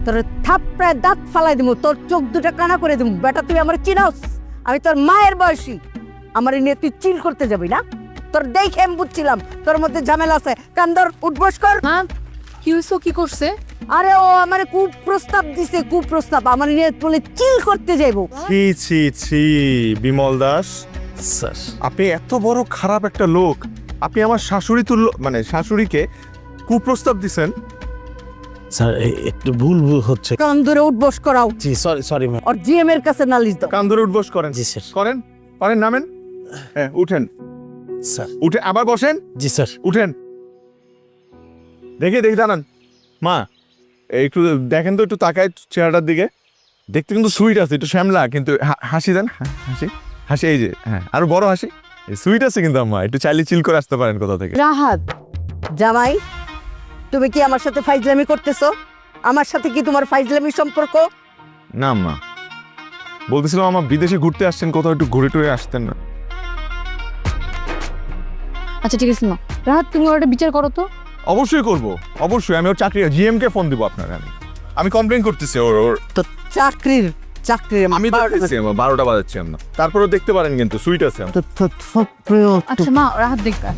তোর থাপড়ায় দাঁত ফালাই দিব, তোর চোখ দুটা কানা করে দিব। বেটা তুই আমার চিনাস, আমি তোর মায়ের বয়সী। আমার নিয়ে তুই চিল করতে যাবি না? তোর দেখে আমি বুঝছিলাম তোর মধ্যে ঝামেলা আছে। কান্দর উঠবস কর। মা কি হইছো, কি করছে? আরে ও আমার কুপ্রস্তাব দিছে, কুপ্রস্তাব। আমার নিয়ে বলে চিল করতে যাইবো। ছি ছি ছি বিমল দাস স্যার আপনি এত বড় খারাপ একটা লোক, আপনি আমার শাশুড়ি তুল্য মানে শাশুড়িকে কুপ্রস্তাব দিছেন। স্যার একটু ভুল হচ্ছে। কান্দরে উঠবস করাও। জি সরি ম্যাম। আর জিএম এর কাছে নালিশ দাও। কান ধরে উঠবস করেন। জি স্যার। করেন করেন, নামেন। হ্যাঁ উঠেন, স্যার উঠে আবার বসেন। জি স্যার। উঠেন, দেখে দাঁড়ান। মা একটু দেখেন তো, একটু তাকায় চেহারাটার দিকে। দেখতে কিন্তু সুইট আছে, একটু শ্যামলা, কিন্তু হাসি দেন। হাসি হাসি, এই যে হ্যাঁ আরো বড় হাসি। সুইট আছে কিন্তু আম্মা, একটু চাইলে চিল করে আসতে পারেন কোথা থেকে। রাহাত, জামাই তুমি কি আমার সাথে ফাইজলামি করতেছো? আমার সাথে কি তোমার ফাইজলামি সম্পর্ক? না আম্মা, বলতেছিলাম আমার বিদেশে ঘুরতে আসছেন, কোথাও একটু ঘুরে টুরে আসতেন না। আচ্ছা ঠিক আছে না, রাহাত তুমি ওটা বিচার করো তো। অবশ্যই করব, অবশ্যই। আমি ওর চাকরি জিএম কে ফোন দিব আপনার। আমি কমপ্লেন করতেছি ওর তো চাকরির আমি দেখতেছি 12টা বাজাচ্ছি আমরা। তারপরেও দেখতে পারেন কিন্তু সুইট আছে। আচ্ছা মা, রাহাত দেখবে।